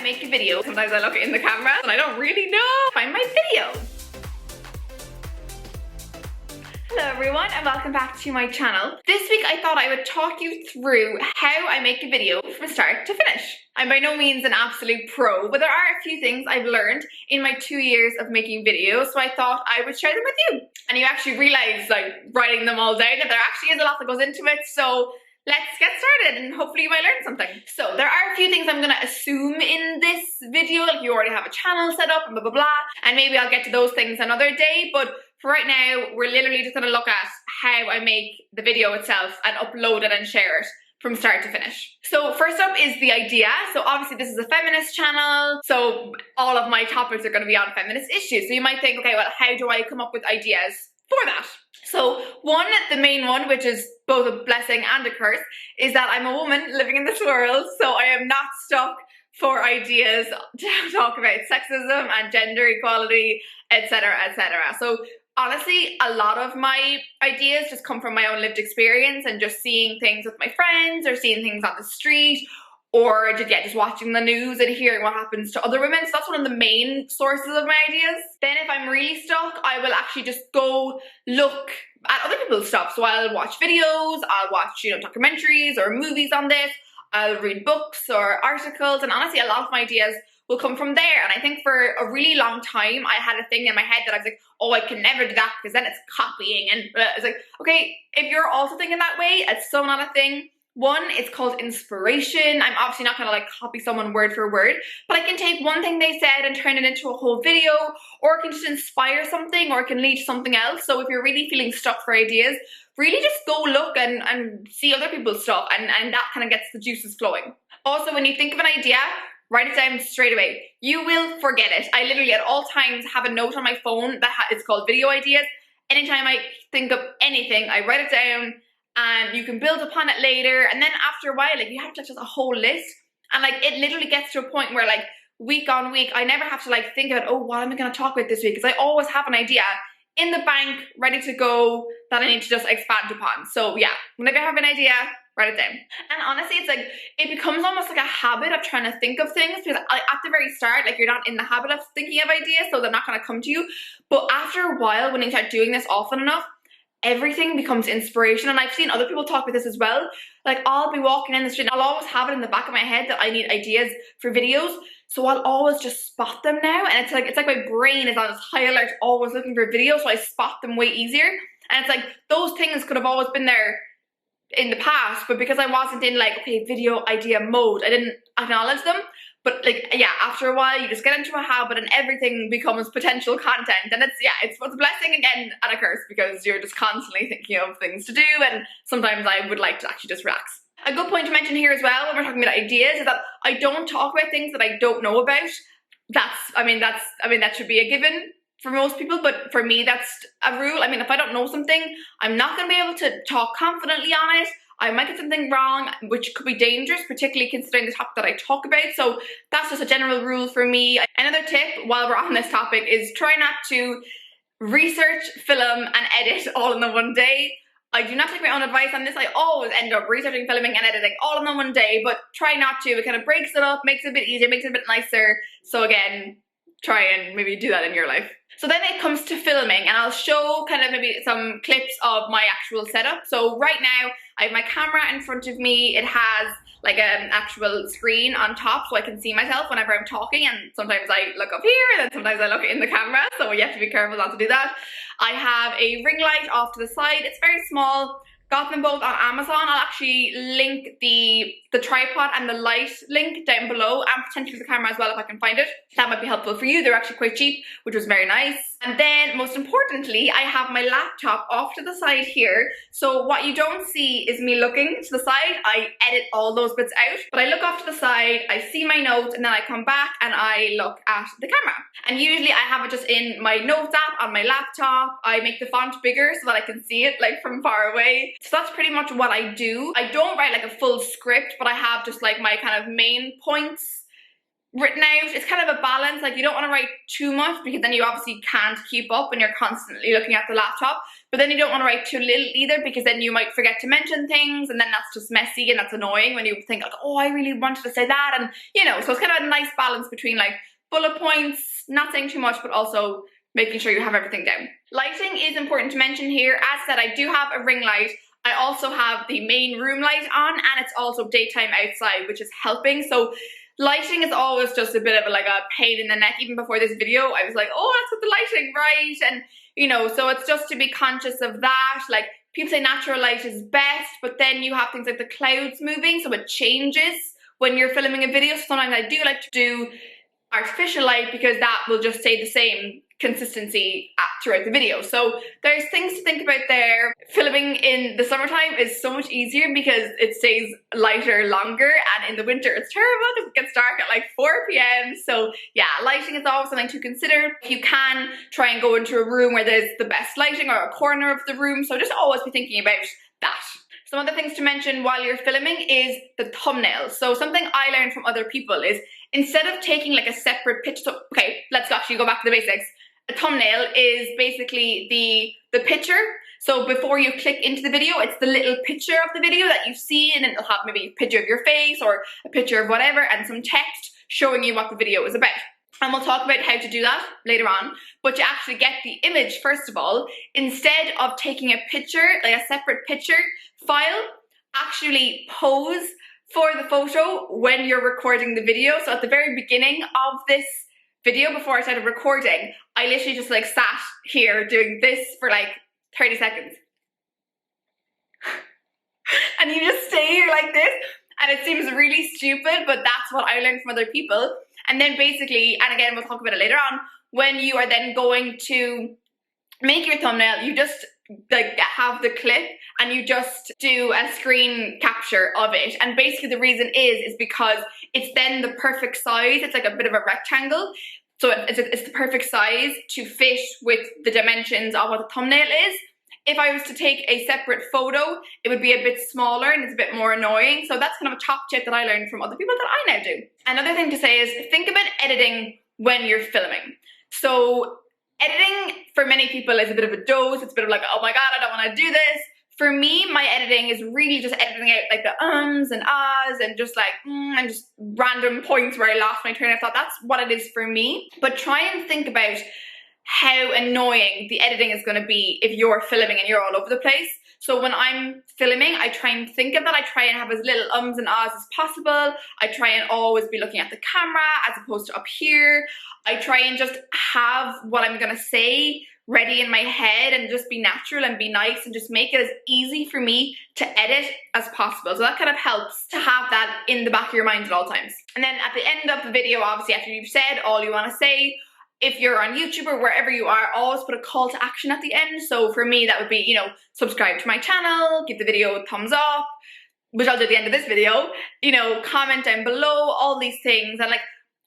make a video. Sometimes I look in the camera and I don't really know if I my video. Hello everyone and welcome back to my channel. This week I thought I would talk you through how I make a video from start to finish. I'm by no means an absolute pro, but there are a few things I've learned in my 2 years of making videos, so I thought I would share them with you. And you actually realize, like, writing them all down, that there actually is a lot that goes into it, so let's get started and hopefully you might learn something. So there are a few things I'm gonna assume in this video, like you already have a channel set up and blah blah blah, and maybe I'll get to those things another day, but for right now, we're literally just gonna look at how I make the video itself and upload it and share it from start to finish. So first up is the idea. So obviously this is a feminist channel, so all of my topics are gonna be on feminist issues. So you might think, okay, well, how do I come up with ideas for that? So the main one, which is both a blessing and a curse, is that I'm a woman living in this world, so I am not stuck for ideas to talk about sexism and gender equality, etc., etc. So honestly, a lot of my ideas just come from my own lived experience and just seeing things with my friends or seeing things on the street or just watching the news and hearing what happens to other women. So that's one of the main sources of my ideas. Then if I'm really stuck, I will actually just go look at other people's stuff. So I'll watch videos, I'll watch, documentaries or movies on this, I'll read books or articles, and honestly, a lot of my ideas will come from there. And I think for a really long time, I had a thing in my head that I was like, oh, I can never do that because then it's copying. And it's like, okay, if you're also thinking that way, it's so not a thing. One, it's called inspiration. I'm obviously not gonna like copy someone word for word, but I can take one thing they said and turn it into a whole video, or it can just inspire something, or it can lead to something else. So if you're really feeling stuck for ideas, really just go look and see other people's stuff, and that kind of gets the juices flowing. Also, when you think of an idea, write it down straight away. You will forget it. I literally at all times have a note on my phone that it's called video ideas. Anytime I think of anything, I write it down, and you can build upon it later. And then after a while, like, you have to just a whole list, and like it literally gets to a point where like week on week, I never have to like think about, oh, what am I going to talk about this week? Because I always have an idea in the bank ready to go that I need to just expand upon. So yeah, whenever I have an idea, write it down. And honestly, it's like, it becomes almost like a habit of trying to think of things, because at the very start, like, you're not in the habit of thinking of ideas, so they're not going to come to you. But after a while, when you start doing this often enough, everything becomes inspiration. And I've seen other people talk about this as well. Like, I'll be walking in the street and I'll always have it in the back of my head that I need ideas for videos. So I'll always just spot them now. And it's like my brain is on this high alert, always looking for videos, so I spot them way easier. And it's like, those things could have always been there in the past, but because I wasn't in like, okay, video idea mode, I didn't acknowledge them. But like, yeah, after a while, you just get into a habit and everything becomes potential content. And it's a blessing again and a curse, because you're just constantly thinking of things to do. And sometimes I would like to actually just relax. A good point to mention here as well, when we're talking about ideas, is that I don't talk about things that I don't know about. That should be a given for most people, but for me, that's a rule. I mean, if I don't know something, I'm not going to be able to talk confidently on it. I might get something wrong, which could be dangerous, particularly considering the topic that I talk about. So that's just a general rule for me. Another tip while we're on this topic is try not to research, film, and edit all in the one day. I do not take my own advice on this. I always end up researching, filming, and editing all in the one day, but try not to. It kind of breaks it up, makes it a bit easier, makes it a bit nicer. So again, try and maybe do that in your life. So then it comes to filming, and I'll show kind of maybe some clips of my actual setup. So right now, I have my camera in front of me. It has like an actual screen on top, so I can see myself whenever I'm talking, and sometimes I look up here, and then sometimes I look in the camera, so you have to be careful not to do that. I have a ring light off to the side. It's very small. Got them both on Amazon. I'll actually link the tripod and the light link down below, and potentially the camera as well if I can find it. That might be helpful for you. They're actually quite cheap, which was very nice. And then most importantly, I have my laptop off to the side here. So what you don't see is me looking to the side. I edit all those bits out, but I look off to the side, I see my notes, and then I come back and I look at the camera. And usually I have it just in my notes app on my laptop. I make the font bigger so that I can see it like from far away. So that's pretty much what I do. I don't write like a full script, but I have just like my kind of main points written out. It's kind of a balance. Like, you don't want to write too much because then you obviously can't keep up and you're constantly looking at the laptop. But then you don't want to write too little either, because then you might forget to mention things, and then that's just messy and that's annoying when you think like, oh, I really wanted to say that. And you know, so it's kind of a nice balance between like bullet points, not saying too much, but also making sure you have everything down. Lighting is important to mention here. As said, I do have a ring light. I also have the main room light on, and it's also daytime outside, which is helping. So lighting is always just a bit of like a pain in the neck. Even before this video, I was like, oh, let's put the lighting right. And you know, so it's just to be conscious of that. Like, people say natural light is best, but then you have things like the clouds moving, so it changes when you're filming a video. So sometimes I do like to do artificial light because that will just stay the same consistency throughout the video. So there's things to think about there. Filming in the summertime is so much easier because it stays lighter longer, and in the winter it's terrible because it gets dark at like 4 p.m. So yeah, lighting is always something to consider. If you can, try and go into a room where there's the best lighting, or a corner of the room. So just always be thinking about that. Some other things to mention while you're filming is the thumbnail. So something I learned from other people is, instead of taking like a separate picture, so, okay, let's actually go back to the basics. A thumbnail is basically the picture. So before you click into the video, it's the little picture of the video that you see, and it'll have maybe a picture of your face or a picture of whatever and some text showing you what the video is about. And we'll talk about how to do that later on. But you actually get the image first of all. Instead of taking a picture, like a separate picture file, actually pose for the photo when you're recording the video. So at the very beginning of this video, before I started recording, I literally just like sat here doing this for like 30 seconds. And you just stay here like this, and it seems really stupid, but that's what I learned from other people. And then basically, and again, we'll talk about it later on, when you are then going to make your thumbnail, you just like have the clip and you just do a screen capture of it. And basically the reason is because it's then the perfect size. It's like a bit of a rectangle. So it's the perfect size to fit with the dimensions of what the thumbnail is. If I was to take a separate photo, it would be a bit smaller and it's a bit more annoying. So that's kind of a top tip that I learned from other people that I now do. Another thing to say is, think about editing when you're filming. So editing for many people is a bit of a dose. It's a bit of like, oh my God, I don't want to do this. For me, my editing is really just editing out like the ums and ahs and just like, and just random points where I lost my train of thought. That's what it is for me. But try and think about how annoying the editing is going to be if you're filming and you're all over the place. So when I'm filming, I try and think of that. I try and have as little ums and ahs as possible. I try and always be looking at the camera as opposed to up here. I try and just have what I'm going to say ready in my head and just be natural and be nice and just make it as easy for me to edit as possible. So that kind of helps to have that in the back of your mind at all times. And then at the end of the video, obviously after you've said all you want to say, if you're on YouTube or wherever you are, always put a call to action at the end. So for me, that would be, you know, subscribe to my channel, give the video a thumbs up, which I'll do at the end of this video, you know, comment down below, all these things. And like,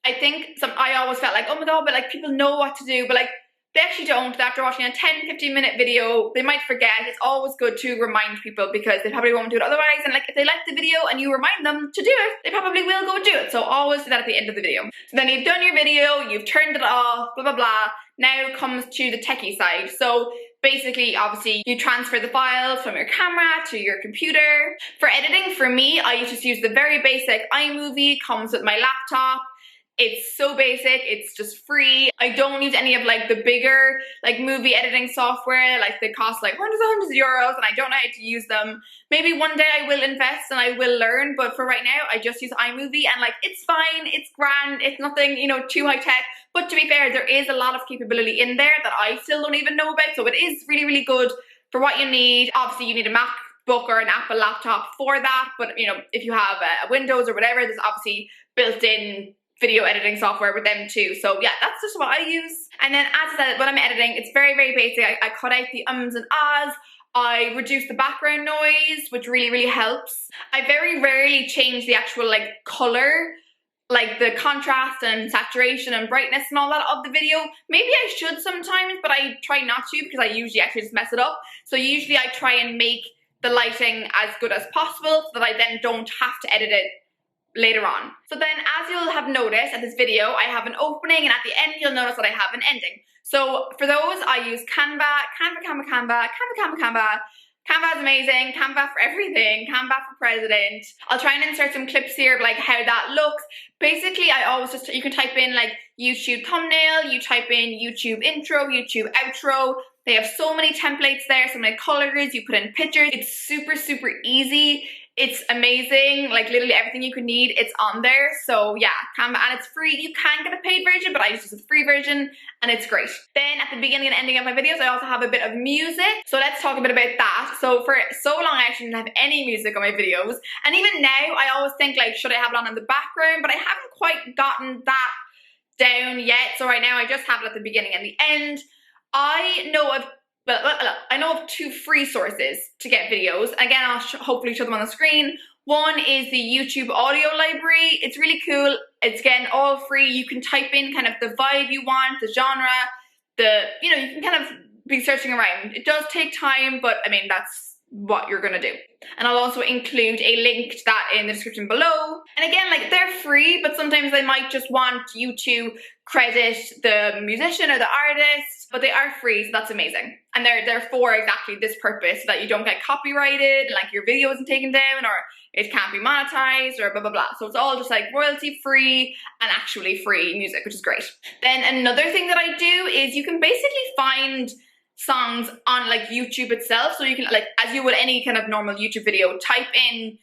I think I always felt like, oh my God, but like people know what to do, but like they actually don't. After watching a 10-15 minute video, they might forget. It's always good to remind people because they probably won't do it otherwise. And like, if they like the video and you remind them to do it, they probably will go do it. So always do that at the end of the video. So then you've done your video, you've turned it off, blah, blah, blah. Now comes to the techie side. So basically, obviously, you transfer the files from your camera to your computer. For editing, for me, I just use the very basic iMovie, comes with my laptop. It's so basic, it's just free. I don't use any of like the bigger like movie editing software, like they cost like hundreds of euros and I don't know how to use them. Maybe one day I will invest and I will learn, but for right now I just use iMovie and like it's fine, it's grand, it's nothing, you know, too high tech. But to be fair, there is a lot of capability in there that I still don't even know about, so it is really, really good for what you need. Obviously you need a MacBook or an Apple laptop for that, but you know, if you have a Windows or whatever, there's obviously built-in video editing software with them too. So yeah, that's just what I use. And then as I said, when I'm editing, it's very, very basic. I cut out the ums and ahs. I reduce the background noise, which really, really helps. I very rarely change the actual like color, like the contrast and saturation and brightness and all that of the video. Maybe I should sometimes, but I try not to because I usually actually just mess it up. So usually I try and make the lighting as good as possible so that I then don't have to edit it later on. So then, as you'll have noticed at this video, I have an opening, and at the end you'll notice that I have an ending. So for those, I use Canva. Canva is amazing. Canva for everything. Canva for president. I'll try and insert some clips here of like how that looks. Basically, I always just, you can type in like YouTube thumbnail, you type in YouTube intro, YouTube outro. They have so many templates there, so many colors, you put in pictures. It's super, super easy. It's amazing, like literally everything you could need, it's on there. So yeah, Canva, and it's free. You can get a paid version, but I use a free version and it's great. Then at the beginning and ending of my videos, I also have a bit of music. So let's talk a bit about that. So for so long, I actually didn't have any music on my videos. And even now, I always think like, should I have it on in the background? But I haven't quite gotten that down yet. So right now I just have it at the beginning and the end. I know of two free sources to get videos. Again, I'll hopefully show them on the screen. One is the YouTube audio library. It's really cool. It's again all free. You can type in kind of the vibe you want, the genre, you can kind of be searching around. It does take time, but I mean, that's what you're gonna do. And I'll also include a link to that in the description below. And again, like they're free, but sometimes they might just want you to credit the musician or the artist, but they are free, so that's amazing. And they're for exactly this purpose, so that you don't get copyrighted, and like your video isn't taken down, or it can't be monetized, or blah, blah, blah. So it's all just like royalty free and actually free music, which is great. Then another thing that I do is you can basically find songs on like YouTube itself. So you can, like, as you would any kind of normal YouTube video, type in,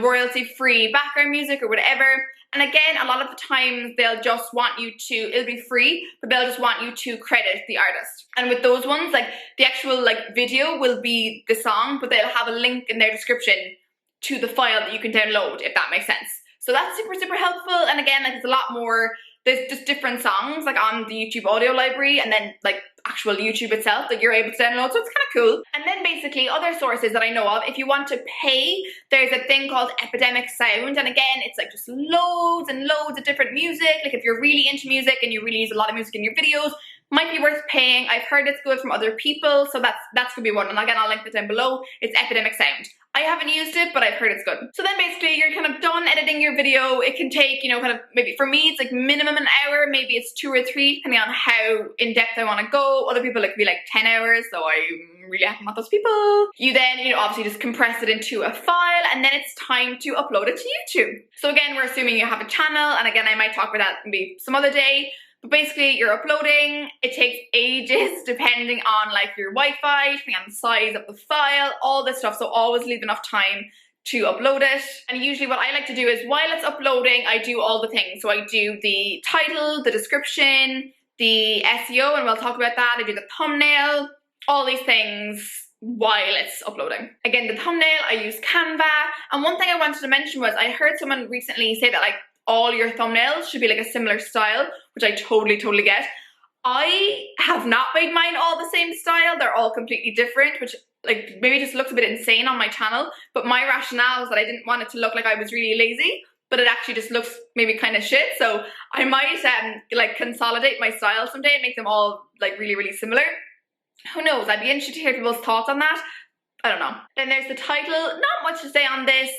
royalty free background music or whatever. And again, a lot of the times they'll just want you to, it'll be free, but they'll just want you to credit the artist. And with those ones, like the actual like video will be the song, but they'll have a link in their description to the file that you can download, if that makes sense. So that's super, super helpful. And again, like there's a lot more, there's just different songs like on the YouTube audio library, and then like actual YouTube itself that you're able to download, so it's kind of cool. And then basically other sources that I know of, if you want to pay, there's a thing called Epidemic Sound, and again, it's like just loads and loads of different music. Like if you're really into music and you really use a lot of music in your videos, might be worth paying. I've heard it's good from other people, so that's gonna be one. And again, I'll link it down below. It's Epidemic Sound. I haven't used it, but I've heard it's good. So then basically you're kind of done editing your video. It can take, kind of maybe for me, it's like minimum an hour, maybe it's 2 or 3, depending on how in depth I want to go. Other people, it could be like 10 hours, so I'm really happy with those people. You then, obviously just compress it into a file, and then it's time to upload it to YouTube. So again, we're assuming you have a channel, and again, I might talk about that maybe some other day. But basically you're uploading, it takes ages depending on like your Wi-Fi, depending on the size of the file, all this stuff. So always leave enough time to upload it. And usually what I like to do is while it's uploading, I do all the things. So I do the title, the description, the SEO, and we'll talk about that. I do the thumbnail, all these things while it's uploading. Again, the thumbnail, I use Canva. And one thing I wanted to mention was I heard someone recently say that like all your thumbnails should be like a similar style, which I totally get. I have not made mine all the same style. They're all completely different, which like maybe just looks a bit insane on my channel. But my rationale was that I didn't want it to look like I was really lazy, but it actually just looks maybe kind of shit. So I might like consolidate my style someday and make them all like really, really similar. Who knows? I'd be interested to hear people's thoughts on that. I don't know. Then there's the title. Not much to say on this.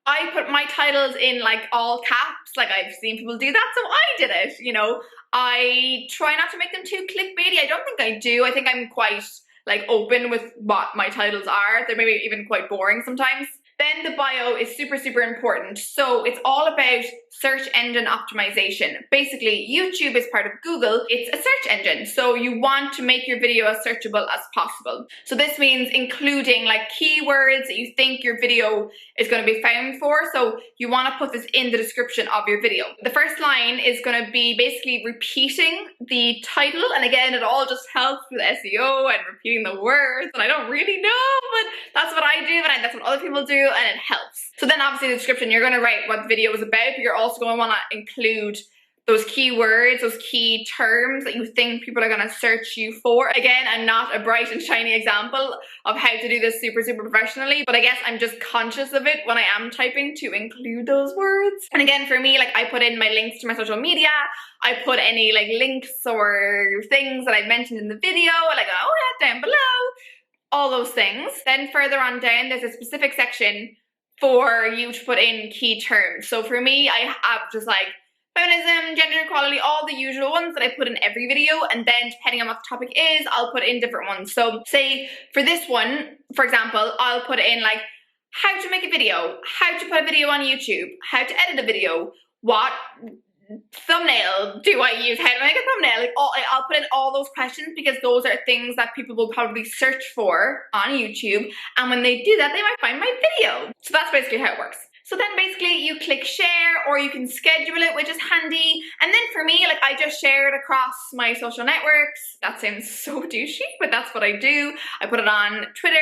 I put my titles in like all caps, like I've seen people do that, so I did it, I try not to make them too clickbaity. I don't think I do. I think I'm quite like open with what my titles are. They're maybe even quite boring sometimes. Then the bio is super, super important. So it's all about search engine optimization. Basically, YouTube is part of Google. It's a search engine. So you want to make your video as searchable as possible. So this means including like keywords that you think your video is going to be found for. So you want to put this in the description of your video. The first line is going to be basically repeating the title. And again, it all just helps with SEO and repeating the words. And I don't really know, but that's what I do, and that's what other people do. And it helps. So then obviously the description, you're going to write what the video is about, but you're also going to want to include those keywords, those key terms that you think people are going to search you for. Again, I'm not a bright and shiny example of how to do this super, super professionally, but I guess I'm just conscious of it when I am typing to include those words. And again, for me, like I put in my links to my social media, I put any like links or things that I mentioned in the video, like, oh yeah, down below. All those things. Then further on down, there's a specific section for you to put in key terms. So for me, I have just like feminism, gender equality, all the usual ones that I put in every video, and then depending on what the topic is, I'll put in different ones. So say for this one, for example, I'll put in like how to make a video, how to put a video on YouTube, how to edit a video, what thumbnail do I use, how to make a thumbnail, like I'll put in all those questions because those are things that people will probably search for on YouTube, and when they do that, they might find my video. So that's basically how it works. So then basically you click share, or you can schedule it, which is handy. And then for me, like I just share it across my social networks. That sounds so douchey, but that's what I do. I put it on Twitter,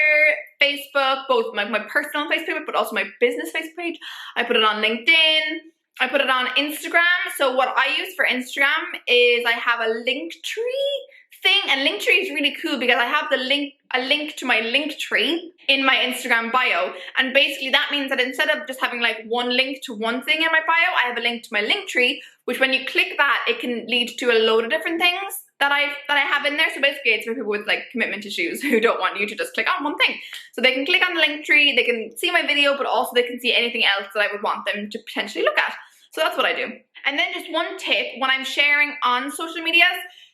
Facebook, both my personal Facebook, but also my business Facebook page. I put it on LinkedIn. I put it on Instagram. So what I use for Instagram is I have a Linktree thing, and Linktree is really cool because I have a link to my Linktree in my Instagram bio, and basically that means that instead of just having like one link to one thing in my bio, I have a link to my Linktree, which when you click that, it can lead to a load of different things that I have in there. So basically it's for people with like commitment issues who don't want you to just click on one thing. So they can click on the Linktree, they can see my video, but also they can see anything else that I would want them to potentially look at. So that's what I do. And then just one tip, when I'm sharing on social medias,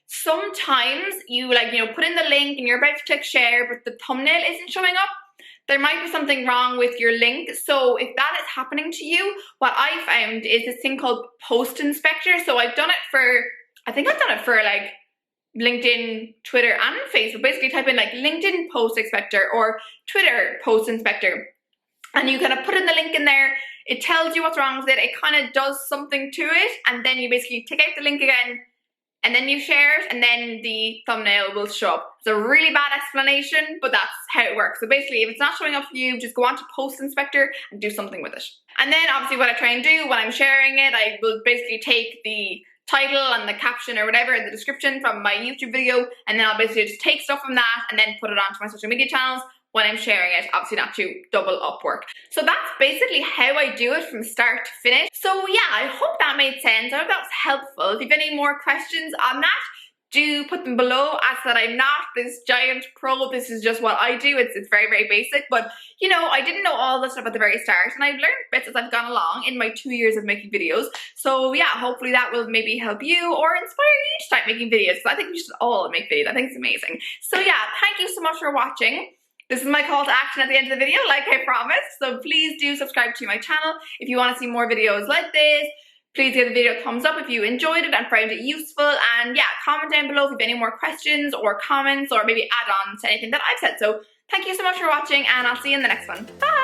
sometimes you put in the link and you're about to click share, but the thumbnail isn't showing up. There might be something wrong with your link. So if that is happening to you, what I found is this thing called Post Inspector. So I think I've done it for like LinkedIn, Twitter, and Facebook. Basically type in like LinkedIn Post Inspector or Twitter Post Inspector, and you kind of put in the link in there. It tells you what's wrong with it. It kind of does something to it, and then you basically take out the link again, and then you share it, and then the thumbnail will show up. It's a really bad explanation, but that's how it works. So basically, if it's not showing up for you, just go on to Post Inspector and do something with it. And then obviously what I try and do when I'm sharing it, I will basically take the title and the caption or whatever in the description from my YouTube video, and then I'll basically just take stuff from that and then put it onto my social media channels when I'm sharing it, obviously not to double up work. So that's basically how I do it from start to finish. So yeah, I hope that made sense. I hope that was helpful. If you have any more questions on that, do put them below. As I said, I'm not this giant pro. This is just what I do. It's very, very basic. But, you know, I didn't know all this stuff at the very start, and I've learned bits as I've gone along in my 2 years of making videos. So yeah, hopefully that will maybe help you or inspire you to start making videos, because I think we should all make videos. I think it's amazing. So yeah, thank you so much for watching. This is my call to action at the end of the video, like I promised. So please do subscribe to my channel if you want to see more videos like this. Please give the video a thumbs up if you enjoyed it and found it useful. And yeah, comment down below if you have any more questions or comments or maybe add-ons to anything that I've said. So thank you so much for watching, and I'll see you in the next one. Bye!